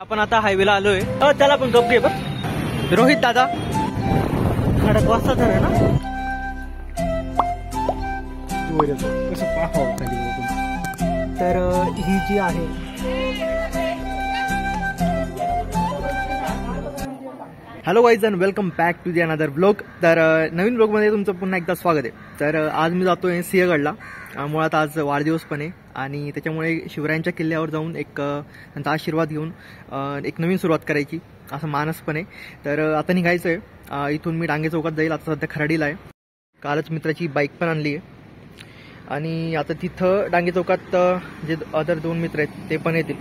आपण आता हायवेला आलोय. त्याला पण गप घे बघ. रोहित दादा खडक वाजता आहे ना. तर ही जी आहे hello guys and welcome back to the another blog. तर नवीन ब्लॉगमध्ये तुमचं पुन्हा एकदा स्वागत आहे. तर आज मी जातोय सिंहगडला. मुळात आज वाढदिवस पण आहे आणि त्याच्यामुळे शिवरायांच्या किल्ल्यावर जाऊन एक त्यांचा आशीर्वाद घेऊन एक नवीन सुरुवात करायची असं मानस पण आहे. तर आता निघायचं आहे. इथून मी डांगे चौकात जाईल. आता सध्या खराडीला आहे. कालच मित्राची बाईक पण आणली आहे आणि आता तिथं डांगे चौकात जे अदर दोन मित्र आहेत ते पण येतील.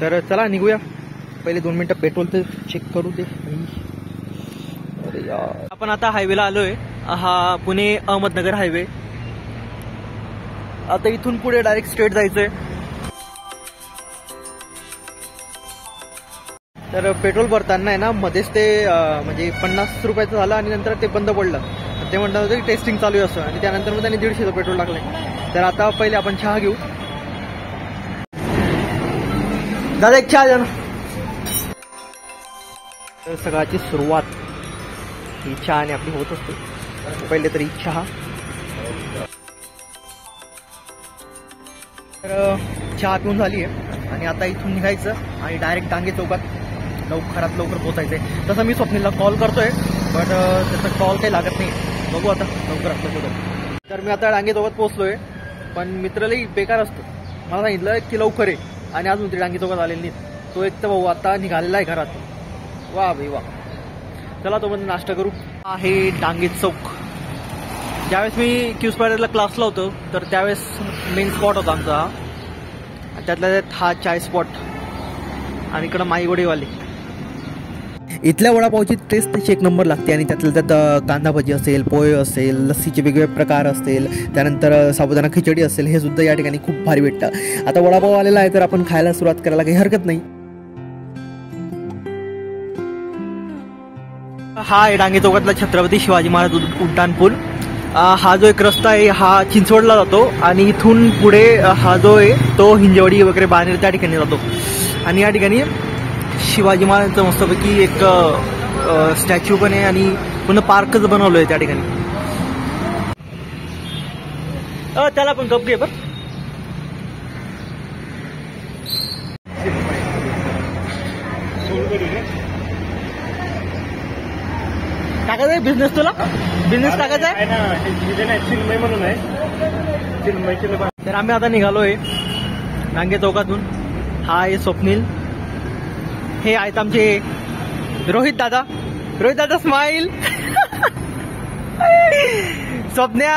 तर चला निघूया. पहिले 2 मिनिटं पेट्रोल ते चेक करू दे. अरे यार, आपण आता हायवेला आलोय. हा पुणे अहमदनगर हायवे. आता इथून पुढे डायरेक्ट स्ट्रेट जायचंय. तर पेट्रोल भरताना आहे ना मध्येच ते म्हणजे 50 रुपयाचं झालं आणि नंतर ते बंद पडलं. ते म्हणतात होते की टेस्टिंग चालू आहे असं, आणि त्यानंतर मग त्यांनी 150 पेट्रोल टाकलंय. तर आता पहिले आपण चहा घेऊ. दादा एक चहा द्या ना. तर सगळ्याची सुरुवात ही चहाने आपली होत असते. पहिले तरी चहा. तर चहा पिऊन झाली आहे आणि आता इथून निघायचं आणि डायरेक्ट डांगे चौकात लवकरात लवकर पोहोचायचं आहे. तसं मी स्वप्नीलला कॉल करतोय बट त्याचा कॉल काही लागत नाही. बघू आता लवकरात लवकर. तर मी आता डांगे चौकात पोहोचलोय पण मित्रालाही बेकार असतो. मला सांगितलं की लवकर आहे आणि अजून तरी डांगे चौकात आलेली नाही. तो एक तर भाऊ आता निघालेला आहे घरात. वा भाई वा. चला तो म्हणजे नाश्ता करू. आहे डांगे चौक. ज्यावेळेस मी क्यू स्पायडरला क्लासला होतो तर त्यावेळेस मेन स्पॉट होता आमचा. त्यातल्या त्यात हा चाय स्पॉट आणि इकडं माईगोडीवाले. इथल्या वडापावची टेस्ट त्याची एक नंबर लागते आणि त्यातल्या त्यात कांदा भजी असेल, पोहे असेल, लस्सीचे वेगवेगळे प्रकार असतील, त्यानंतर साबुदाणा खिचडी असेल, हे सुद्धा या ठिकाणी खूप भारी भेटतं. आता वडापाव आलेला आहे तर आपण खायला सुरुवात करायला काही हरकत नाही. हा आहे डांगे चौकातला छत्रपती शिवाजी महाराज उड्डाण पूल. हा जो एक रस्ता आहे हा चिंचवडला जातो आणि इथून पुढे हा जो आहे तो हिंजवडी वगैरे बाणेर त्या ठिकाणी जातो. आणि या ठिकाणी शिवाजी महाराजांचं मस्तपैकी एक स्टॅच्यू पण आहे आणि पुन्हा पार्कच बनवलं आहे त्या ठिकाणी. त्याला पण गप घे बघ. टाकायचं आहे बिझनेस. तुला बिझनेस टाकायचा आहे. तर आम्ही आता निघालोय डांगे चौकातून. हा आहे स्वप्नील. हे आहेत आमचे रोहित दादा. रोहित दादा स्माईल. स्वप्न्या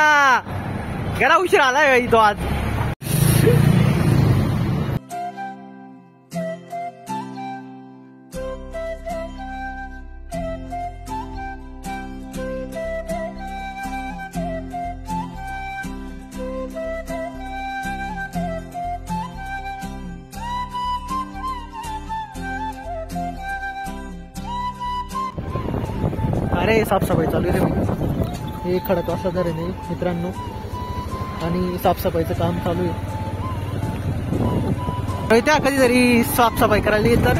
जरा उशीर आलाय तो आज. अरे साफसफाई चालू आहे रे. हे खडक वाजता जर आहे मित्रांनो आणि साफसफाईचं काम चालू आहे. त्या कधीतरी साफसफाई करायला येत तर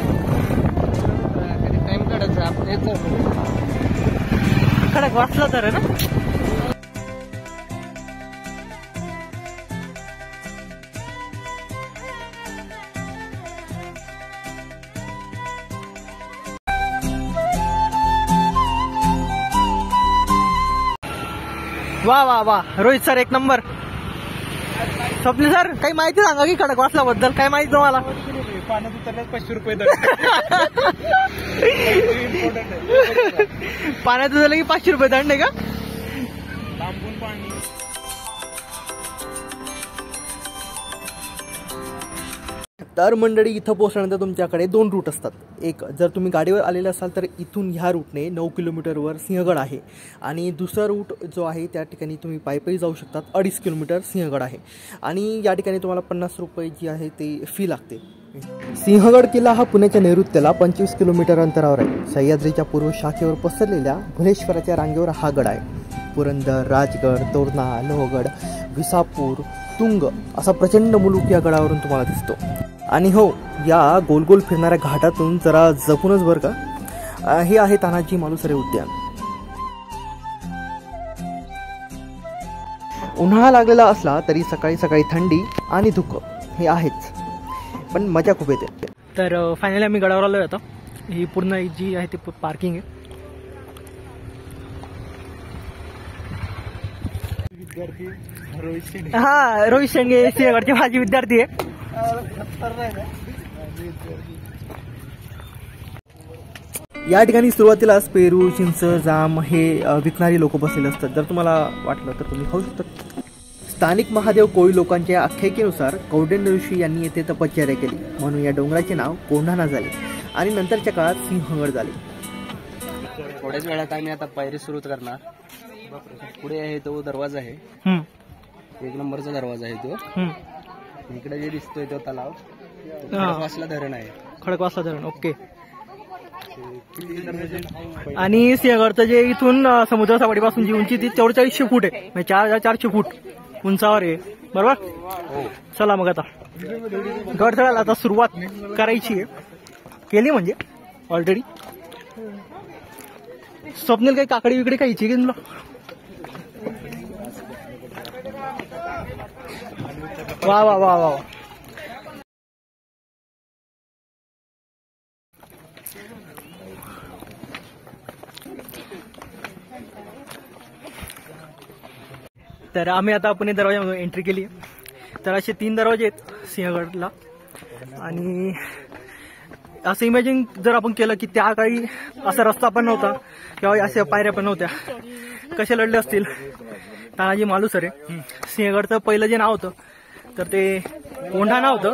कधी टाइम काढायचा आपण येत. खडक वाचला तर आहे ना. वा वा वा रोहित सर एक नंबर. स्वप्नील सर काही माहिती सांगा की खडक वाचल्याबद्दल. काय माहिती तुम्हाला? पाण्यात उतरल्यास 500 रुपये. पाण्यात उतरलं की 500 रुपये दंड आहे का? लांबून पाणी. तर मंडळी इथं पोहोचल्यानंतर तुमच्याकडे 2 रूट असतात. एक जर तुम्ही गाडीवर आलेले असाल तर इथून ह्या रूटने 9 किलोमीटरवर सिंहगड आहे आणि दुसरा रूट जो आहे त्या ठिकाणी तुम्ही पायी जाऊ शकतात. 2.5 किलोमीटर सिंहगड आहे आणि या ठिकाणी तुम्हाला 50 रुपये जी आहे ते फी लागते. सिंहगड किल्ला हा पुण्याच्या नैऋत्याला 25 किलोमीटर अंतरावर आहे. सह्याद्रीच्या पूर्व शाखेवर पसरलेल्या भुलेश्वराच्या रांगेवर हा गड आहे. पुरंदर, राजगड, तोरणा, लोहगड, विसापूर, तुंग असा प्रचंड मुलूक या गडावरून तुम्हाला दिसतो. आणि हो, या गोल गोल फिरणाऱ्या घाटातून जरा जपूनच बरं का. हे आहे तानाजी मालुसरे उद्यान. उन्हाळा लागलेला असला तरी सकाळी सकाळी थंडी आणि धुकं हे आहेच, पण मजा खूप येते. तर फायनली आम्ही गडावर आलो आता. ही पूर्ण जी आहे ती पार्किंग आहे. विद्यार्थी रोहित शेंडे. हा, रोहित शेंडे सिंहगडचे माझे विद्यार्थी आहे. या ठिकाणी सुरुवातीलाच पेरू, चिंच, जाम हे विकणारी लोक बसलेले असतात. जर तुम्हाला वाटलं तर तुम्ही खाऊ शकता. स्थानिक महादेव कोळी लोकांच्या आख्यायिकेनुसार कौंडिण्य ऋषी यांनी येथे तपश्चर्या केली, म्हणून या डोंगराचे नाव कोंढाणा झाले आणि नंतरच्या काळात सिंहगड झाले. थोड्याच वेळात आम्ही आता पायरी सुरू करणार. पुढे आहे तो दरवाजा आहे, एक नंबरचा दरवाजा आहे तो. इकडे जे दिसतोय तो तलाव, खडकवासला धरण आहे. खडकवासला धरण, ओके. आणि सिंहगडचं जे इथून समुद्र सपाटीपासून जी उंची ती 4400 फूट आहे, म्हणजे 4400 फूट उंचावर आहे, बरोबर. चला मग आता गड चढायला आता सुरुवात करायची आहे. केली म्हणजे ऑलरेडी. स्वप्नील काही काकडी विकडी खायची की तुला? वा वा वा वा. तर आम्ही आता पुणे दरवाजामध्ये एंट्री केली आहे. तर असे 3 दरवाजे आहेत सिंहगडला. आणि असं इमॅजिन जर आपण केलं की त्या काळी असा रस्ता पण नव्हता किंवा अशा पायऱ्या पण नव्हत्या, कसे लढले असतील तानाजी मालुसरे. सिंहगडचं पहिलं जे नाव होतं तर ते कोंढाणा होतं.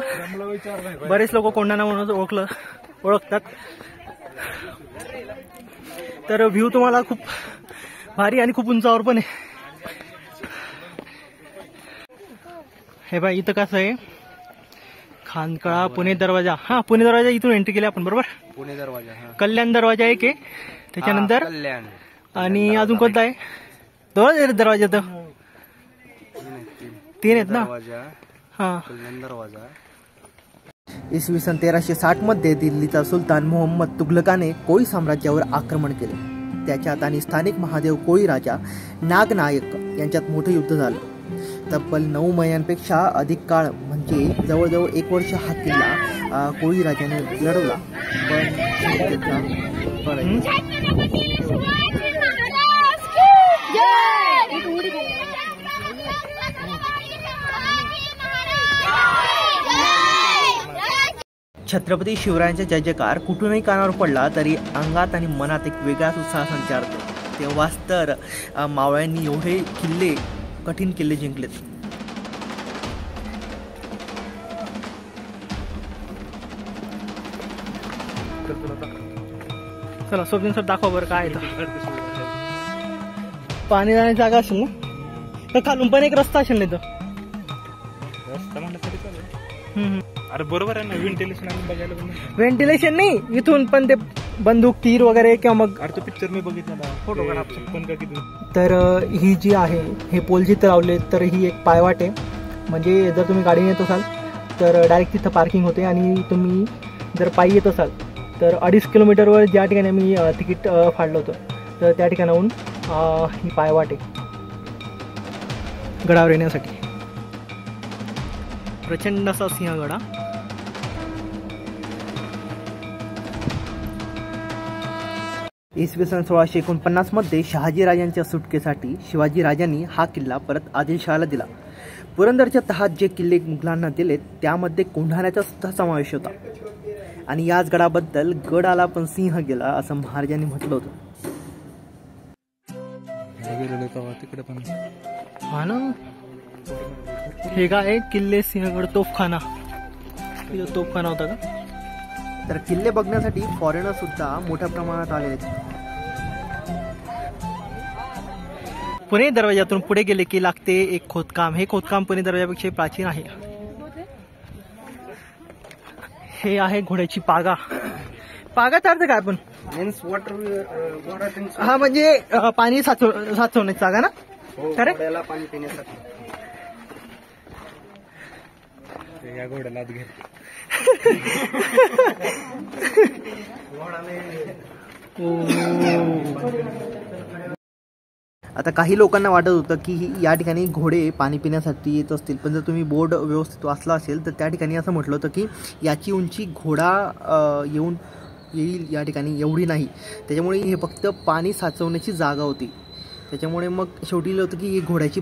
बरेच लोक कोंढाणा म्हणून ओळखतात. तर व्ह्यू तुम्हाला खूप भारी आणि खूप उंचावर पण आहे. हे बाय, इथं कसं आहे, खानकळा पुणे दरवाजा. हा, पुणे दरवाजा इथून एंट्री केली आपण, बरोबर. पुणे दरवाजा, कल्याण दरवाजा एक आहे, त्याच्यानंतर कल्याण. आणि अजून कोणता आहे? 2 दरवाजा तर 3 आहेत ना. हा, कल्याण दरवाजा. इसवी सन 1360 मध्ये दिल्लीचा सुलतान मोहम्मद तुघलकाने कोळी साम्राज्यावर आक्रमण केले. त्याच्यात आणि स्थानिक महादेव कोळी राजा नागनायक यांच्यात मोठं युद्ध झालं. तब्बल 9 महिन्यांपेक्षा अधिक काळ म्हणजे जवळजवळ 1 वर्ष हा किल्ला कोळी राजाने लढवला. छत्रपती शिवरायांचा जय जयकार कुठूनही कानावर पडला तरी अंगात आणि मनात एक वेगळाच उत्साह संचारतो. तेव्हाच तर मावळ्यांनी एवढे किल्ले, कठीण किल्ले जिंकलेत. चला स्वप्नील सर दाखवा बरं काय आहे. पाणी जाण्याची जागा असेल ना, तर खालून पण एक रस्ता असेल नाही तर. रस्ता म्हणलं तरी चालेल. अरे बरोबर आहे ना, व्हेंटिलेशन आम्ही बघायला पण. व्हेंटिलेशन नाही, इथून पण ते बंदूक तीर वगैरे किंवा मग. अरे तो पिक्चर मी बघितला, फोटो काढ पण का किती. तर ही जी आहे, हे पोल जिथं लावले तर ही एक पायवाट आहे. म्हणजे जर तुम्ही गाडीने येत असाल तर डायरेक्ट तिथं पार्किंग होते, आणि तुम्ही जर पायी येत असाल तर 2.5 किलोमीटरवर ज्या ठिकाणी आम्ही तिकीट फाडलं होतं तर त्या ठिकाणाहून ही पायवाट आहे गडावर येण्यासाठी. प्रचंड असा सिंहगड. इसवी सन 1649 मध्ये शहाजीराजांच्या सुटकेसाठी शिवाजीराजांनी हा किल्ला परत आदिलशहाला दिला. पुरंदरच्या तहात जे किल्ले मुघलांना दिलेत त्यामध्ये कोंढाण्याचा सुद्धा समावेश होता. आणि याच गडाबद्दल गड आला पण सिंह गेला असं महाराजांनी म्हटलं होतं. तिकडे पण हा ना, हे काय किल्ले सिंहगड तोफखाना. तोफखाना होता का? तर किल्ले बघण्यासाठी फॉरेनर सुद्धा मोठ्या प्रमाणात आले आहेत. पुणे दरवाजातून पुढे गेले की लागते एक खोदकाम. हे खोदकाम पुणे दरवाजापेक्षा प्राचीन आहे. हे आहे घोड्याची पागा. पागाचा अर्थ काय पण? हा, म्हणजे पाणी साचवण्याची जागा ना. खरे पाणी पिण्यासाठी. या घोड्याला आत घे. आता काही लोकांना वाटत होतं की या ठिकाणी घोडे पाणी पिण्यासाठी येत असतील, पण जर तुम्ही बोर्ड व्यवस्थित वाचला असेल तर त्या ठिकाणी असं म्हटलं होतं की याची उंची घोडा येईल या ठिकाणी एवढी नाही, त्याच्यामुळे हे फक्त पाणी साचवण्याची जागा होती. त्याच्यामुळे मग शेवटी लिहिलं होतं की ही घोड्याची.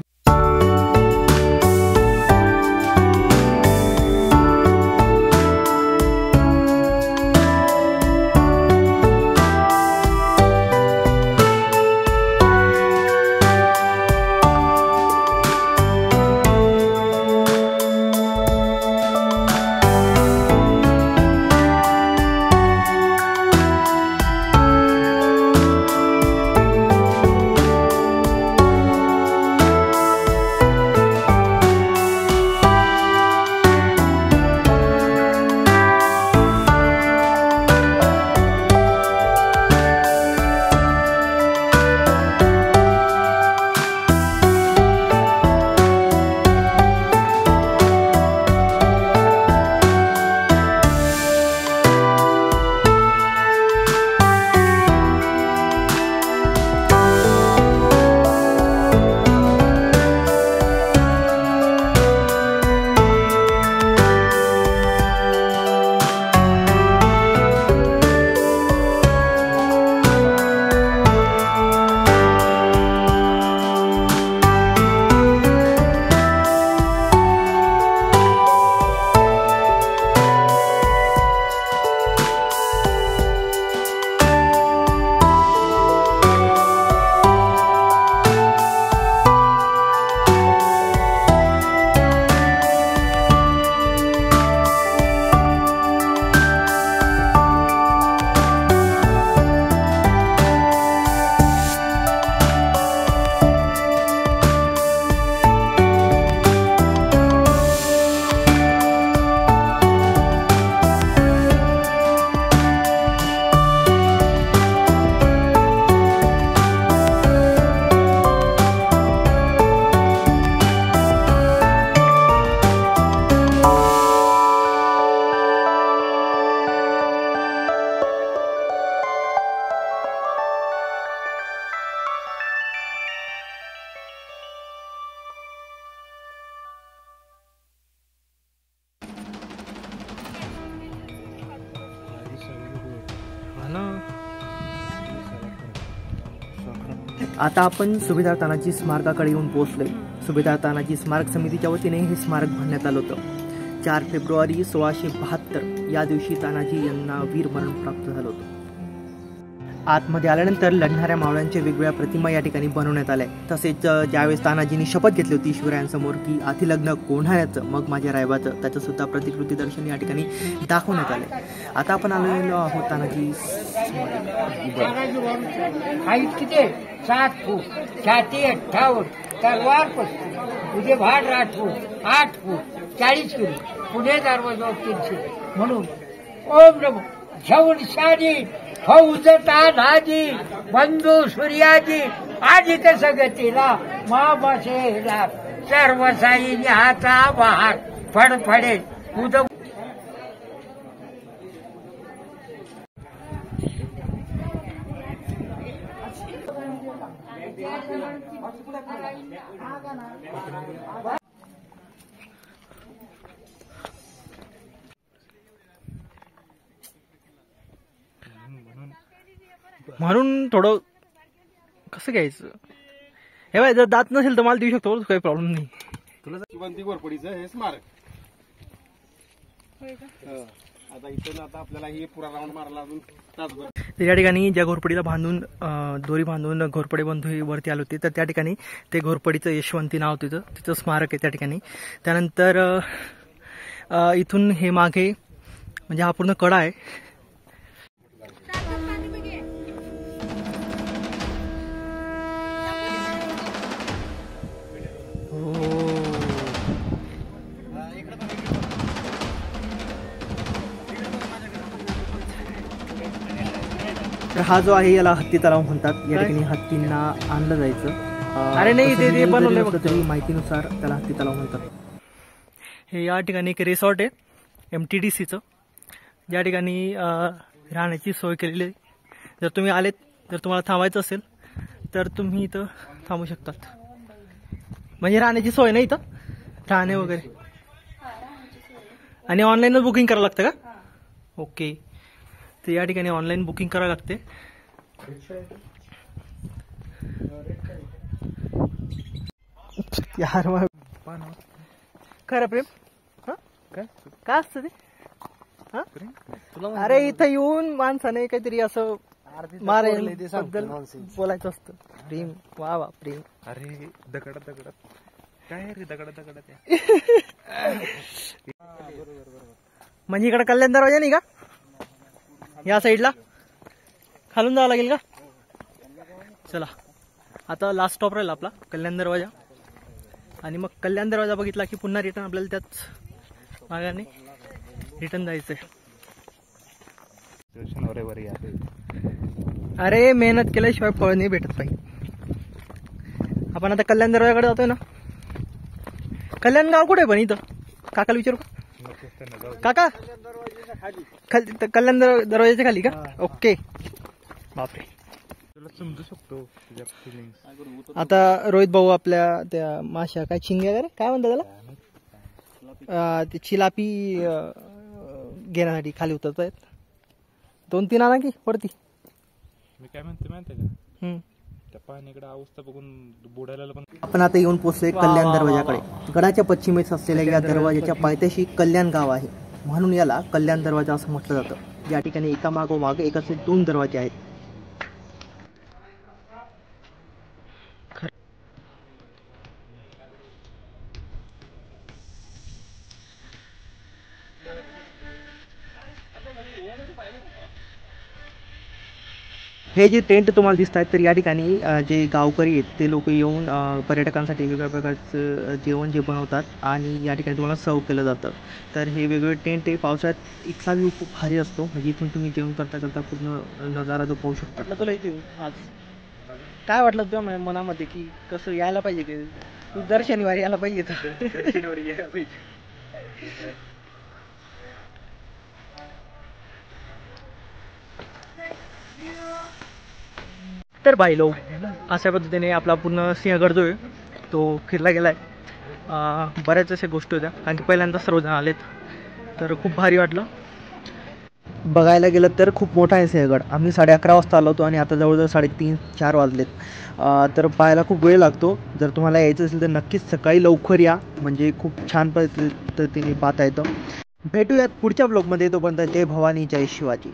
आता आपण सुभेदार तानाजी स्मारकाकडे येऊन पोहोचलोय. सुभेदार तानाजी स्मारक समितीच्या वतीने हे स्मारक बांधण्यात आलं होतं. 4 फेब्रुवारी 1672 या दिवशी तानाजी यांना वीरमरण प्राप्त झालं होतं. आतमध्ये आल्यानंतर लढणाऱ्या मावळ्यांच्या वेगवेगळ्या प्रतिमा या ठिकाणी बनवण्यात आल्या. तसेच ज्यावेळेस तानाजींनी शपथ घेतली होती शिवरायांसमोर की आधी लग्न कोणाचं मग माझ्या रायबाचं, त्याचं सुद्धा प्रतिकृती दर्शन या ठिकाणी दाखवण्यात आले. आता आपण आलेलो आहोत तानाजी. हाईट किती? 7 फूट, छाती 58, तलवार 35, तुझे भाड 8 फूट, 8 फूट 40 किलो, पुणे दरवाजा 300. म्हणून ओम नमो घेऊन शादी फौज तानाजी बंधू सूर्याजी आदित सगतीला मामाशेला सर्व साई हाता बहार फडफडे उद. म्हणून थोडं कसं घ्यायचं हे बाय, जर दात नसेल तर मला देऊ शकतो, काही प्रॉब्लेम नाही. तुला शिवंती घोरपडीचं हे स्मारक आता इथून आता आपल्याला हे पुरा राऊंड मारला अजून तासभर. या ठिकाणी ज्या घोरपडीला बांधून दोरी बांधून घोरपडे बंधू वरती आले होते, तर त्या ठिकाणी ते घोरपडीचं यशवंती नाव होतं, तिचं स्मारक आहे त्या ठिकाणी. त्यानंतर इथून हे मागे म्हणजे हा पूर्ण कडा आहे. तर हा जो आहे याला हत्ती तलाव म्हणतात. या ठिकाणी हत्तींना आणलं जायचं. अरे नाही, ते बनवलंय तरी माहितीनुसार त्याला हत्ती तलाव म्हणतात. हे या ठिकाणी एक रिसॉर्ट आहे MTDCचं, ज्या ठिकाणी राहण्याची सोय केलेली आहे. जर तुम्ही आलेत, जर तुम्हाला थांबायचं असेल तर तुम्ही इथं थांबू शकतात. म्हणजे राहण्याची सोय नाही इथं, राहणे वगैरे. आणि ऑनलाईनच बुकिंग करावं लागतं का? ओके. तर या ठिकाणी ऑनलाईन बुकिंग करावं लागते. यार खरं प्रेम काय असतं ते? अरे इथं येऊन माणसाने काहीतरी असं बद्दल बोलायचं असतं. प्रेम, वा वा प्रेम. अरे दगडात काय रे दगडात म्हणजे इकडे कल्याण दरवाजा नाही का? या साईडला खालून जावं लागेल का? चला आता लास्ट स्टॉप राहील आपला कल्याण दरवाजा. आणि मग कल्याण दरवाजा बघितला की पुन्हा रिटर्न आपल्याला त्याच मार्गाने रिटर्न जायचंय. अरे मेहनत केल्याशिवाय फळ नाही भेटत पाहिजे. आपण आता कल्याण दरवाजाकडे जातोय ना. कल्याण गाव कुठे पण इथं? काकाला विचारू का? काका कल्याण दरवाजाच्या खाली का? ओके. बापरे. समजू शकतो. आता रोहित भाऊ आपल्या त्या माशा काय चिंग्या वगैरे काय म्हणतात त्याला, ते चिलापी घेण्यासाठी खाली उतरत आहेत. 2-3 आणा की वरती. मी काय म्हणते माहिती का, त्या पाण्याकडे अवस्था बघून बुडायला पण. आपण आता येऊन पोहोचलोय कल्याण दरवाजाकडे. गडाच्या पश्चिमेस असलेल्या या दरवाजाच्या पायथ्याशी कल्याण गाव आहे, म्हणून याला कल्याण दरवाजा असं म्हटलं जातं. या ठिकाणी एकामागोमाग एक असे 2 दरवाजे आहेत. हे जे टेंट तुम्हाला दिसत आहेत, तर या ठिकाणी जे गावकरी आहेत ते लोक येऊन पर्यटकांसाठी वेगवेगळ्या प्रकारचं जेवण जे बनवतात आणि या ठिकाणी तुम्हाला सर्व केलं जातं. तर हे वेगवेगळे टेंट हे पावसाळ्यात इथला व्ह्यू खूप भारी असतो. म्हणजे इथून तुम्ही जेवण करता पूर्ण नजारा जो पाहू शकता. तुला इथे आज काय वाटलं तुझ्या मनामध्ये की कसं यायला पाहिजे, की तू दर शनिवारी यायला पाहिजे? तर भाई लोक अशा पद्धतीने आपला पूर्ण सिंहगड जो आहे तो फिरला गेला आहे. बऱ्याच अशा गोष्टी होत्या, कारण की पहिल्यांदा सर्वजण आलेत, तर खूप भारी वाटलं. बघायला गेलं तर खूप मोठा आहे सिंहगड. आम्ही 11:30 वाजता आलो होतो आणि आता जवळजवळ 3:30-4 वाजलेत. तर पाहायला खूप वेळ लागतो. जर तुम्हाला यायचं असेल तर नक्कीच सकाळी लवकर या, म्हणजे खूप छान पद्धतीने पाहता येतं. भेटूयात पुढच्या ब्लॉगमध्ये. तोपर्यंत जय भवानी, जय शिवाजी.